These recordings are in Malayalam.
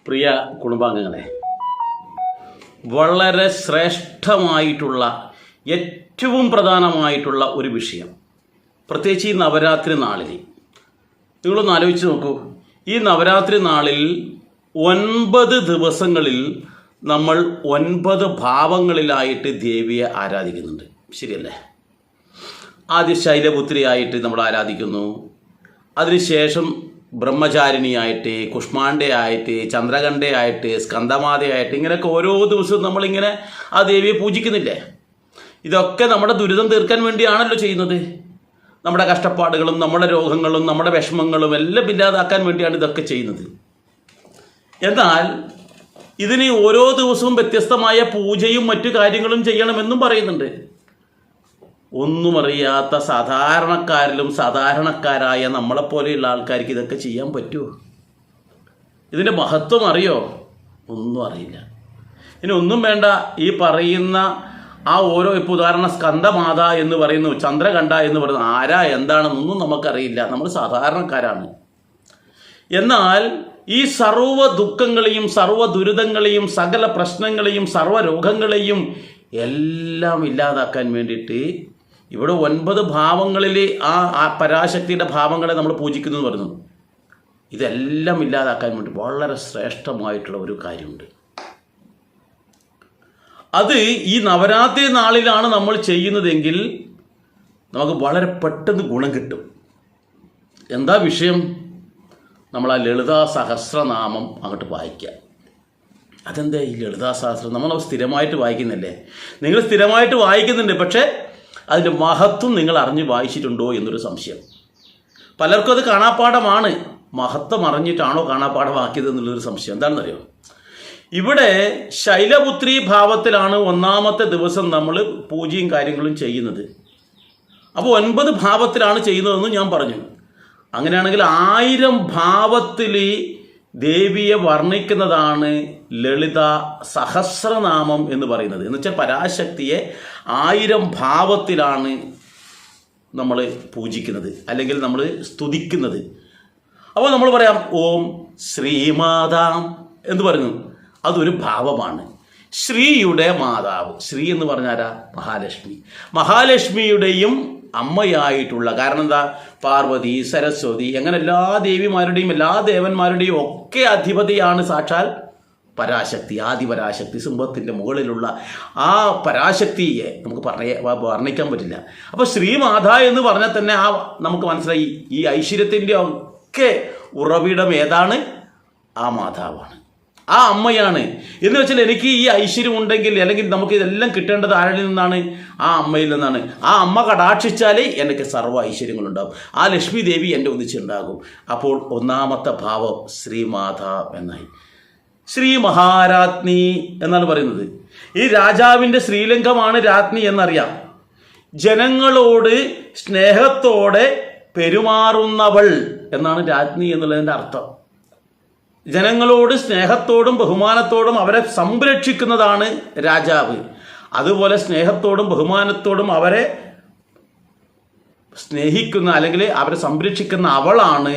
പ്രിയ കുടുംബാംഗങ്ങളെ, വളരെ ശ്രേഷ്ഠമായിട്ടുള്ള ഏറ്റവും പ്രധാനമായിട്ടുള്ള ഒരു വിഷയം, പ്രത്യേകിച്ച് ഈ നവരാത്രി നാളിൽ നിങ്ങളൊന്ന് ആലോചിച്ച് നോക്കൂ. ഈ നവരാത്രി നാളിൽ 9 ദിവസങ്ങളിൽ നമ്മൾ 9 ഭാവങ്ങളിലായിട്ട് ദേവിയെ ആരാധിക്കുന്നുണ്ട്, ശരിയല്ലേ? ആദ്യം ശൈലപുത്രിയായിട്ട് നമ്മൾ ആരാധിക്കുന്നു, അതിനുശേഷം ബ്രഹ്മചാരിണിയായിട്ട്, കുഷ്മാണ്ഡയായിട്ട്, ചന്ദ്രകണ്ഠയായിട്ട്, സ്കന്ദമാതയായിട്ട്, ഇങ്ങനെയൊക്കെ ഓരോ ദിവസവും നമ്മളിങ്ങനെ ആ ദേവിയെ പൂജിക്കുന്നില്ലേ? ഇതൊക്കെ നമ്മുടെ ദുരിതം തീർക്കാൻ വേണ്ടിയാണല്ലോ ചെയ്യുന്നത്. നമ്മുടെ കഷ്ടപ്പാടുകളും നമ്മുടെ രോഗങ്ങളും നമ്മുടെ വിഷമങ്ങളും എല്ലാം ഇല്ലാതാക്കാൻ വേണ്ടിയാണ് ഇതൊക്കെ ചെയ്യുന്നത്. എന്നാൽ ഇതിന് ഓരോ ദിവസവും വ്യത്യസ്തമായ പൂജയും മറ്റു കാര്യങ്ങളും ചെയ്യണമെന്നും പറയുന്നുണ്ട്. ഒന്നും അറിയാത്ത സാധാരണക്കാരിലും സാധാരണക്കാരായ നമ്മളെപ്പോലെയുള്ള ആൾക്കാർക്ക് ഇതൊക്കെ ചെയ്യാൻ പറ്റുമോ? ഇതിൻ്റെ മഹത്വം അറിയോ? ഒന്നും അറിയില്ല. ഇനി ഒന്നും വേണ്ട, ഈ പറയുന്ന ആ ഓരോ, ഇപ്പോൾ ഉദാഹരണം സ്കന്ദമാത എന്ന് പറയുന്നു, ചന്ദ്രകണ്ഠ എന്ന് പറയുന്നു, ആരാ എന്താണെന്നൊന്നും നമുക്കറിയില്ല, നമ്മൾ സാധാരണക്കാരാണ്. എന്നാൽ ഈ സർവ്വ ദുഃഖങ്ങളെയും സർവ്വ ദുരിതങ്ങളെയും സകല പ്രശ്നങ്ങളെയും സർവ്വ രോഗങ്ങളെയും എല്ലാം ഇല്ലാതാക്കാൻ വേണ്ടിയിട്ട് ഇവിടെ 9 ഭാവങ്ങളിൽ ആ പരാശക്തിയുടെ ഭാവങ്ങളെ നമ്മൾ പൂജിക്കുന്നു എന്ന് പറയുന്നു. ഇതെല്ലാം ഇല്ലാതാക്കാൻ വേണ്ടി വളരെ ശ്രേഷ്ഠമായിട്ടുള്ള ഒരു കാര്യമുണ്ട്. അത് ഈ നവരാത്രി നാളിലാണ് നമ്മൾ ചെയ്യുന്നതെങ്കിൽ നമുക്ക് വളരെ പെട്ടെന്ന് ഗുണം കിട്ടും. എന്താ വിഷയം? നമ്മൾ ആ ലളിതാ സഹസ്രനാമം അങ്ങോട്ട് വായിക്കുക. അതെന്താ ഈ ലളിതാ സഹസ്രം? നമ്മൾ സ്ഥിരമായിട്ട് വായിക്കുന്നില്ലേ? നിങ്ങൾ സ്ഥിരമായിട്ട് വായിക്കുന്നുണ്ട്, പക്ഷേ അതിൻ്റെ മഹത്വം നിങ്ങൾ അറിഞ്ഞ് വായിച്ചിട്ടുണ്ടോ എന്നൊരു സംശയം. പലർക്കും അത് കാണാപ്പാഠമാണ്. മഹത്വം അറിഞ്ഞിട്ടാണോ കാണാപ്പാഠമാക്കിയത് എന്നുള്ളൊരു സംശയം. എന്താണെന്നറിയോ? ഇവിടെ ശൈലപുത്രി ഭാവത്തിലാണ് 1ാമത്തെ ദിവസം നമ്മൾ പൂജയും കാര്യങ്ങളും ചെയ്യുന്നത്. അപ്പോൾ 9 ഭാവത്തിലാണ് ചെയ്യുന്നതെന്ന് ഞാൻ പറഞ്ഞു. അങ്ങനെയാണെങ്കിൽ 1000 ഭാവത്തിൽ ദേവിയെ വർണ്ണിക്കുന്നതാണ് ലളിത സഹസ്രനാമം എന്ന് പറയുന്നത്. എന്ന് വെച്ചാൽ പരാശക്തിയെ 1000 ഭാവത്തിലാണ് നമ്മൾ പൂജിക്കുന്നത്, അല്ലെങ്കിൽ നമ്മൾ സ്തുതിക്കുന്നത്. അപ്പോൾ നമ്മൾ പറയാം ഓം ശ്രീമാതാം എന്ന് പറയുന്നു. അതൊരു ഭാവമാണ്. ശ്രീയുടെ മാതാവ്, ശ്രീ എന്ന് പറഞ്ഞാരാ? മഹാലക്ഷ്മി. മഹാലക്ഷ്മിയുടെയും അമ്മയായിട്ടുള്ള, കാരണം എന്താ, പാർവതി, സരസ്വതി, അങ്ങനെ എല്ലാ ദേവിമാരുടെയും എല്ലാ ദേവന്മാരുടെയും ഒക്കെ അധിപതിയാണ് സാക്ഷാൽ പരാശക്തി, ആദിപരാശക്തി. സിംഹത്തിൻ്റെ മുകളിലുള്ള ആ പരാശക്തിയെ നമുക്ക് വർണ്ണിക്കാൻ പറ്റില്ല. അപ്പോൾ ശ്രീമാത എന്ന് പറഞ്ഞാൽ തന്നെ നമുക്ക് മനസ്സിലായി, ഈ ഐശ്വര്യത്തിൻ്റെ ഒക്കെ ഉറവിടം ഏതാണ്? ആ മാതാവാണ്, ആ അമ്മയാണ്. എന്ന് വെച്ചാൽ എനിക്ക് ഈ ഐശ്വര്യം ഉണ്ടെങ്കിൽ, അല്ലെങ്കിൽ നമുക്ക് ഇതെല്ലാം കിട്ടേണ്ടത് ആരിൽ നിന്നാണ്? ആ അമ്മയിൽ നിന്നാണ്. ആ അമ്മ കടാക്ഷിച്ചാലേ എനിക്ക് സർവ്വ ഐശ്വര്യങ്ങളുണ്ടാകും. ആ ലക്ഷ്മി ദേവി എൻ്റെ ഒന്നിച്ചുണ്ടാകും. അപ്പോൾ 1ാമത്തെ ഭാവം ശ്രീമാത എന്നായി. ശ്രീ മഹാരാജ്ഞി എന്നാണ് പറയുന്നത്. ഈ രാജാവിൻ്റെ ശ്രീലിംഗമാണ് രാജ്ഞി എന്നറിയാം. ജനങ്ങളോട് സ്നേഹത്തോടെ പെരുമാറുന്നവൾ എന്നാണ് രാജ്ഞി എന്നുള്ളതിൻ്റെ അർത്ഥം. ജനങ്ങളോട് സ്നേഹത്തോടും ബഹുമാനത്തോടും അവരെ സംരക്ഷിക്കുന്നതാണ് രാജാവ്. അതുപോലെ സ്നേഹത്തോടും ബഹുമാനത്തോടും അവരെ സ്നേഹിക്കുന്ന, അല്ലെങ്കിൽ അവരെ സംരക്ഷിക്കുന്ന അവളാണ്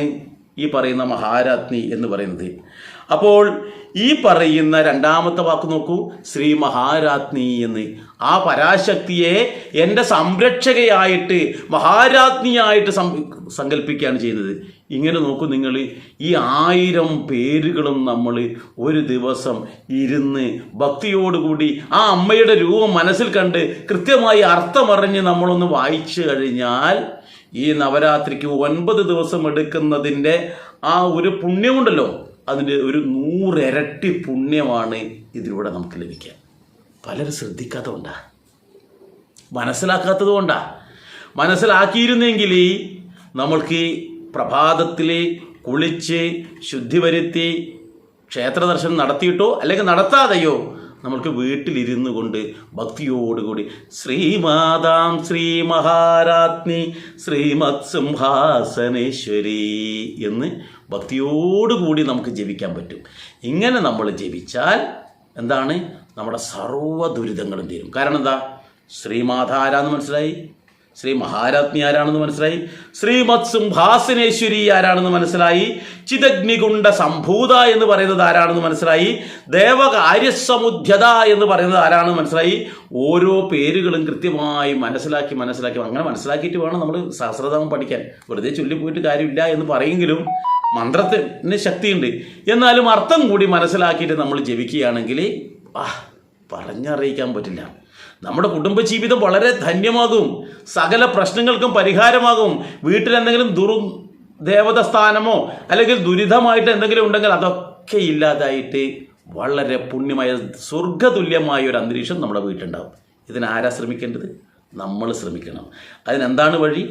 ഈ പറയുന്ന മഹാരാജ്ഞി എന്ന് പറയുന്നത്. അപ്പോൾ ഈ പറയുന്ന 2ാമത്തെ വാക്ക് നോക്കൂ, ശ്രീ മഹാരാജ്ഞി എന്ന്. ആ പരാശക്തിയെ എൻ്റെ സംരക്ഷകയായിട്ട്, മഹാരാജ്ഞിയായിട്ട് സങ്കല്പിക്കുകയാണ് ചെയ്യുന്നത്. ഇങ്ങനെ നോക്കൂ നിങ്ങൾ, ഈ 1000 പേരുകളും നമ്മൾ ഒരു ദിവസം ഇരുന്ന് ഭക്തിയോടുകൂടി ആ അമ്മയുടെ രൂപം മനസ്സിൽ കണ്ട് കൃത്യമായി അർത്ഥമറിഞ്ഞ് നമ്മളൊന്ന് വായിച്ചു കഴിഞ്ഞാൽ ഈ നവരാത്രിക്ക് 9 ദിവസം എടുക്കുന്നതിൻ്റെ ആ ഒരു പുണ്യമുണ്ടല്ലോ, അതിൻ്റെ ഒരു 100 ഇരട്ടി പുണ്യമാണ് ഇതിലൂടെ നമുക്ക് ലഭിക്കുക. പലരും ശ്രദ്ധിക്കാത്തതുകൊണ്ടാ, മനസ്സിലാക്കാത്തത് കൊണ്ടാ. മനസ്സിലാക്കിയിരുന്നെങ്കിൽ നമ്മൾക്ക് പ്രഭാതത്തിൽ കുളിച്ച് ശുദ്ധി വരുത്തി ക്ഷേത്ര ദർശനം നടത്തിയിട്ടോ അല്ലെങ്കിൽ നടത്താതെയോ നമ്മൾക്ക് വീട്ടിലിരുന്നു കൊണ്ട് ഭക്തിയോടുകൂടി ശ്രീമാതാം ശ്രീ മഹാരാജ്ഞി ശ്രീമത് സിംഹാസനേശ്വരി എന്ന് ഭക്തിയോടുകൂടി നമുക്ക് ജപിക്കാൻ പറ്റും. ഇങ്ങനെ നമ്മൾ ജപിച്ചാൽ എന്താണ്? നമ്മുടെ സർവ്വ ദുരിതങ്ങളും തീരും. കാരണം എന്താ? ശ്രീമാതാരാന്ന് മനസ്സിലായി, ശ്രീ മഹാരാജ്ഞി ആരാണെന്ന് മനസ്സിലായി, ശ്രീമത് സിംഹാസനേശ്വരി ആരാണെന്ന് മനസ്സിലായി, ചിദഗ്നികുണ്ഡ സംഭൂത എന്ന് പറയുന്നത് ആരാണെന്ന് മനസ്സിലായി, ദേവകാര്യസമുദ്ധ്യത എന്ന് പറയുന്നത് ആരാണെന്ന് മനസ്സിലായി. ഓരോ പേരുകളും കൃത്യമായി മനസ്സിലാക്കി അങ്ങനെ മനസ്സിലാക്കിയിട്ട് വേണം നമ്മൾ സഹസ്രനാമം പഠിക്കാൻ. വെറുതെ ചൊല്ലിപ്പോയിട്ട് കാര്യമില്ല എന്ന് പറയെങ്കിലും മന്ത്രത്തിന് ശക്തിയുണ്ട്. എന്നാലും അർത്ഥം കൂടി മനസ്സിലാക്കിയിട്ട് നമ്മൾ ജപിക്കുകയാണെങ്കിൽ പറഞ്ഞറിയിക്കാൻ പറ്റില്ല. നമ്മുടെ കുടുംബജീവിതം വളരെ ധന്യമാകും, സകല പ്രശ്നങ്ങൾക്കും പരിഹാരമാകും. വീട്ടിലെന്തെങ്കിലും ദേവതസ്ഥാനമോ അല്ലെങ്കിൽ ദുരിതമായിട്ട് എന്തെങ്കിലും ഉണ്ടെങ്കിൽ അതൊക്കെ ഇല്ലാതായിട്ട് വളരെ പുണ്യമായ സ്വർഗതുല്യമായ ഒരു അന്തരീക്ഷം നമ്മുടെ വീട്ടിലുണ്ടാകും. ഇതിനാരാ ശ്രമിക്കേണ്ടത്? നമ്മൾ ശ്രമിക്കണം. അതിനെന്താണ് വഴി?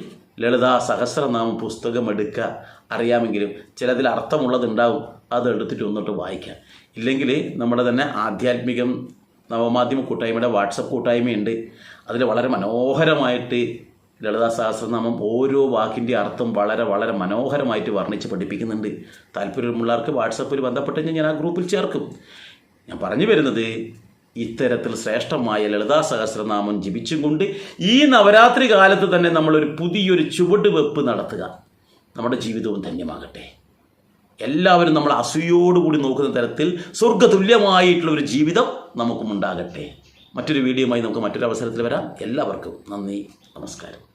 ലളിതാ സഹസ്രനാമം പുസ്തകം എടുക്കുക. അറിയാമെങ്കിലും ചിലതിൽ അർത്ഥമുള്ളതുണ്ടാവും, അത് എടുത്തിട്ട് ഒന്നിട്ട് വായിക്കാം. ഇല്ലെങ്കിൽ നമ്മുടെ തന്നെ ആധ്യാത്മികം നവമാധ്യമ കൂട്ടായ്മയുടെ വാട്സപ്പ് കൂട്ടായ്മയുണ്ട്. അതിൽ വളരെ മനോഹരമായിട്ട് ലളിതാ സഹസ്രനാമം ഓരോ വാക്കിൻ്റെ അർത്ഥം വളരെ വളരെ മനോഹരമായിട്ട് വർണ്ണിച്ച് പഠിപ്പിക്കുന്നുണ്ട്. താല്പര്യമുള്ളവർക്ക് വാട്സപ്പിൽ ബന്ധപ്പെട്ട് ഞാൻ ആ ഗ്രൂപ്പിൽ ചേർക്കും. ഞാൻ പറഞ്ഞു വരുന്നത്, ഇത്തരത്തിൽ ശ്രേഷ്ഠമായ ലളിതാ സഹസ്രനാമം ജപിച്ചും കൊണ്ട് ഈ നവരാത്രി കാലത്ത് തന്നെ നമ്മളൊരു പുതിയൊരു ചുവടുവെപ്പ് നടത്തുക. നമ്മുടെ ജീവിതവും ധന്യമാകട്ടെ. എല്ലാവരും നമ്മൾ അസൂയോടുകൂടി നോക്കുന്ന തരത്തിൽ സ്വർഗതുല്യമായിട്ടുള്ള ഒരു ജീവിതം നമുക്കും ഉണ്ടാകട്ടെ. മറ്റൊരു വീഡിയോയുമായി നമുക്ക് മറ്റൊരു അവസരത്തിൽ വരാം. എല്ലാവർക്കും നന്ദി, നമസ്കാരം.